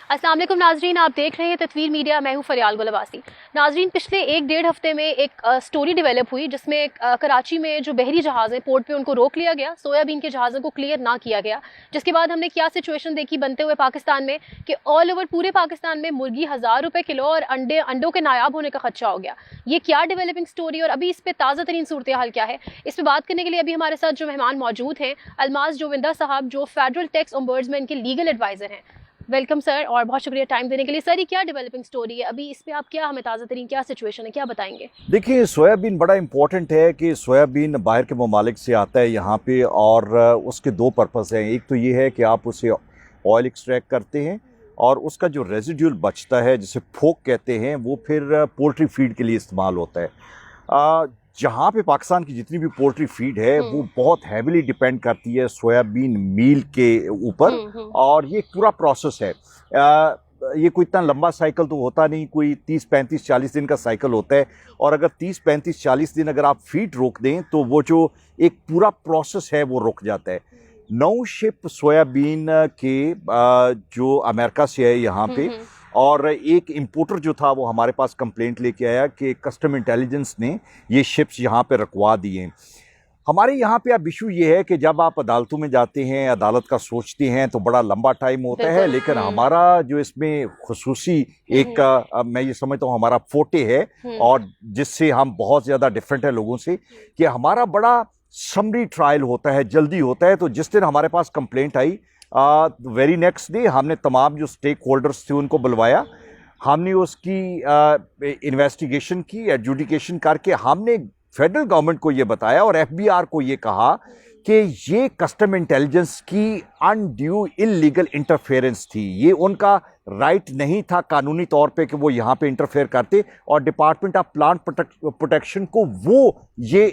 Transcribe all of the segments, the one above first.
अस्सलाम वालेकुम नाजरीन, आप देख रहे हैं तत्वीर मीडिया। मैं हूं फरियाल गुल अब्बासी। नाजरीन, पिछले एक डेढ़ हफ्ते में एक स्टोरी डेवलप हुई जिसमें कराची में जो बहरी जहाज़ हैं पोर्ट पे उनको रोक लिया गया, सोयाबीन के जहाज़ों को क्लियर ना किया गया। जिसके बाद हमने क्या सिचुएशन देखी बनते हुए पाकिस्तान में कि ऑल ओवर पूरे पाकिस्तान में मुर्गी 1000 रुपये किलो और अंडों के नायाब होने का खदशा हो गया। ये क्या डेवलपिंग स्टोरी और अभी इस पर ताज़ा तरीन सूरत हाल क्या है, इस पर बात करने के लिए अभी हमारे साथ जो मेहमान मौजूद हैं, अलमाज जोविंदा साहब, जो फेडरल टैक्स ओम्बर्ड्समैन के लीगल एडवाइज़र हैं। वेलकम सर, और बहुत शुक्रिया टाइम देने के लिए। सर, ये क्या डेवलपिंग स्टोरी है अभी, इस पे आप क्या हमें ताज़ा तरीन क्या सिचुएशन है, क्या बताएंगे? देखिए, सोयाबीन बड़ा इम्पोर्टेंट है कि सोयाबीन बाहर के ममालिक से आता है यहाँ पे, और उसके दो पर्पस हैं। एक तो ये है कि आप उसे ऑयल एक्सट्रैक्ट करते हैं और उसका जो रेजिड्यूल बचता है, जिसे फोक कहते हैं, वो फिर पोल्ट्री फीड के लिए इस्तेमाल होता है। जहाँ पे पाकिस्तान की जितनी भी पोल्ट्री फीड है वो बहुत हैविली डिपेंड करती है सोयाबीन मील के ऊपर, और ये एक पूरा प्रोसेस है। ये कोई इतना लंबा साइकिल तो होता नहीं, कोई 30 35 40 दिन का साइकिल होता है। और अगर 30 35 40 दिन अगर आप फीड रोक दें तो वो जो एक पूरा प्रोसेस है वो रुक जाता है। 9 शिप सोयाबीन के जो अमेरिका से है यहाँ पे, और एक इंपोर्टर जो था वो हमारे पास कंप्लेंट लेके आया कि कस्टम इंटेलिजेंस ने ये शिप्स यहाँ पे रखवा दिए। हमारे यहाँ पे अब इशू ये है कि जब आप अदालतों में जाते हैं, अदालत का सोचते हैं, तो बड़ा लंबा टाइम होता है। लेकिन हमारा जो इसमें खुसूसी एक मैं ये समझता हूँ हमारा फोटे है, और जिससे हम बहुत ज़्यादा डिफरेंट है लोगों से, कि हमारा बड़ा समरी ट्रायल होता है, जल्दी होता है। तो जिस दिन हमारे पास कंप्लेंट आई, वेरी नेक्स्ट डे हमने तमाम जो स्टेक होल्डर्स थे उनको बुलवाया, हमने उसकी इन्वेस्टिगेशन की, एडजुडिकेशन करके हमने फेडरल गवर्नमेंट को ये बताया और एफबीआर को ये कहा कि ये कस्टम इंटेलिजेंस की अनड्यू इलीगल इंटरफेरेंस थी। ये उनका राइट नहीं था कानूनी तौर पे कि वो यहाँ पे इंटरफेयर करते, और डिपार्टमेंट ऑफ प्लांट प्रोटेक्शन को वो ये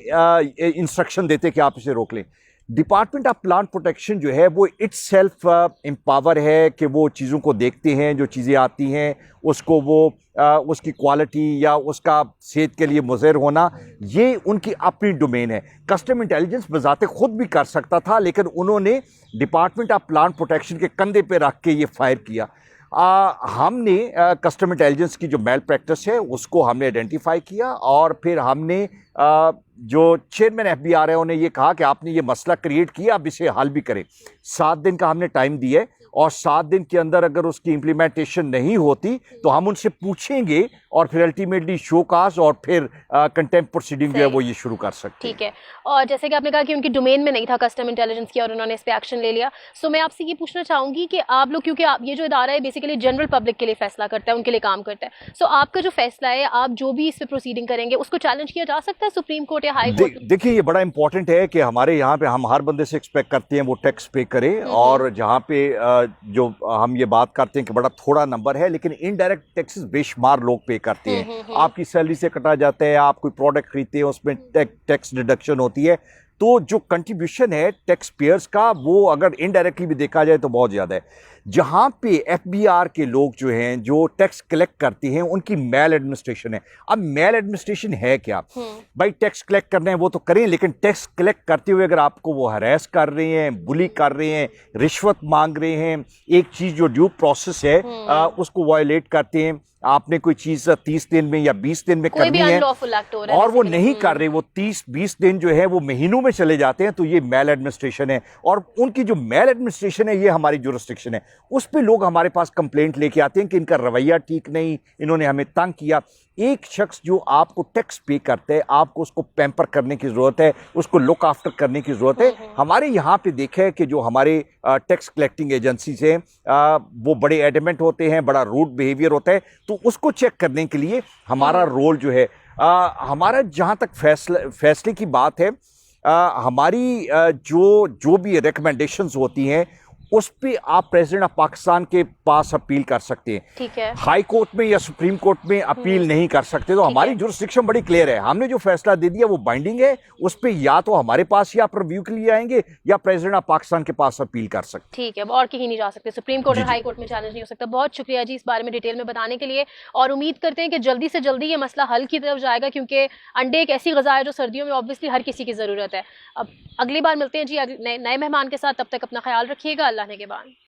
इंस्ट्रक्शन देते कि आप इसे रोक लें। डिपार्टमेंट ऑफ प्लांट प्रोटेक्शन जो है वो इट्स सेल्फ एम्पावर है कि वो चीज़ों को देखते हैं, जो चीज़ें आती हैं उसको वो उसकी क्वालिटी या उसका सेहत के लिए मुज़र होना, ये उनकी अपनी डोमेन है। कस्टम इंटेलिजेंस बज़ाते खुद भी कर सकता था, लेकिन उन्होंने डिपार्टमेंट ऑफ प्लांट प्रोटेक्शन के कंधे पे रख के ये फायर किया। हमने कस्टम इंटेलिजेंस की जो मेल प्रैक्टिस है उसको हमने आइडेंटिफाई किया, और फिर हमने जो चेयरमैन एफबीआर है उन्हें ये कहा कि आपने ये मसला क्रिएट किया, अब इसे हल भी करें। 7 दिन का हमने टाइम दिया है, और 7 दिन के अंदर अगर उसकी इम्प्लीमेंटेशन नहीं होती तो हम उनसे पूछेंगे, और फिर अल्टीमेटली शोकाज और फिर कंटेम्प्ट प्रोसीडिंग जो है वो ये शुरू कर सकते हैं। ठीक है, और जैसे कि आपने कहा कि उनकी डोमेन में नहीं था कस्टम इंटेलिजेंस की और उन्होंने इस पे एक्शन ले लिया, सो मैं आपसे ये पूछना चाहूंगी कि आप लोग, क्योंकि आप ये जो इदारा है बेसिकली जनरल पब्लिक के लिए फैसला करता है, उनके लिए काम करता है, सो आपका जो फैसला है, आप जो भी इस पे प्रोसीडिंग करेंगे उसको चैलेंज किया जा सकता है सुप्रीम कोर्ट या हाई कोर्ट? देखिए, ये बड़ा इंपॉर्टेंट है कि हमारे यहाँ पे हम हर बंदे से एक्सपेक्ट करते हैं वो टैक्स पे करे, और जहाँ पे जो हम ये बात करते हैं कि बड़ा थोड़ा नंबर है, लेकिन इनडायरेक्ट टैक्सेस बेशुमार लोग पे करते हैं। आपकी सैलरी से कटा जाता है, आप कोई प्रोडक्ट खरीदते हैं उसमें टैक्स डिडक्शन होती है। तो जो कंट्रीब्यूशन है टैक्स पेयर्स का, वो अगर इनडायरेक्टली भी देखा जाए तो बहुत ज़्यादा है। जहाँ पे एफबीआर के लोग जो हैं, जो टैक्स कलेक्ट करते हैं, उनकी मेल एडमिनिस्ट्रेशन है। अब मेल एडमिनिस्ट्रेशन है क्या? भाई, टैक्स कलेक्ट करने हैं वो तो करें, लेकिन टैक्स कलेक्ट करते हुए अगर आपको वो हरास कर रहे हैं, बुली कर रहे हैं, रिश्वत मांग रहे हैं, एक चीज़ जो ड्यू प्रोसेस है उसको वायलेट करते हैं, आपने कोई चीज़ 30 दिन में या 20 दिन में करनी है और वो नहीं कर रहे, वो 30-20 दिन जो है वो महीनों में चले जाते हैं, तो ये मेल एडमिनिस्ट्रेशन है। और उनकी जो मेल एडमिनिस्ट्रेशन है ये हमारी जुरिस्डिक्शन है। उस पे लोग हमारे पास कंप्लेंट लेके आते हैं कि इनका रवैया ठीक नहीं, इन्होंने हमें तंग किया। एक शख्स जो आपको टैक्स पे करता है, आपको उसको पैम्पर करने की ज़रूरत है, उसको लुक आफ्टर करने की ज़रूरत है। हमारे यहाँ पे देखा है कि जो हमारे टैक्स कलेक्टिंग एजेंसीज हैं वो बड़े एडमेंट होते हैं, बड़ा रूड बिहेवियर होता है, तो उसको चेक करने के लिए हमारा रोल जो है, हमारा जहाँ तक फैसले की बात है, हमारी जो भी रिकमेंडेशंस होती हैं उस पे आप प्रेसिडेंट ऑफ पाकिस्तान के पास अपील कर सकते हैं। ठीक है, हाई कोर्ट में या सुप्रीम कोर्ट में अपील नहीं कर सकते। तो हमारी जुरिस्डिक्शन बड़ी क्लियर है, हमने जो फैसला दे दिया वो बाइंडिंग है। उस पे या तो हमारे पास ही आप रिव्यू के लिए आएंगे या प्रेसिडेंट ऑफ पाकिस्तान के पास अपील कर सकते। ठीक है, और कहीं नहीं जा सकते, सुप्रीम कोर्ट और हाई कोर्ट में चैलेंज नहीं हो सकता। बहुत शुक्रिया जी इस बारे में डिटेल में बताने के लिए, और उम्मीद करते हैं कि जल्दी से जल्दी ये मसला हल की तरफ जाएगा, क्योंकि अंडे एक ऐसी गज़ा है जो सर्दियों में ऑब्वियसली हर किसी की ज़रूरत है। अब अगली बार मिलते हैं जी नए मेहमान के साथ, तब तक अपना ख्याल रखिएगा। अल्लाह ने के बाद।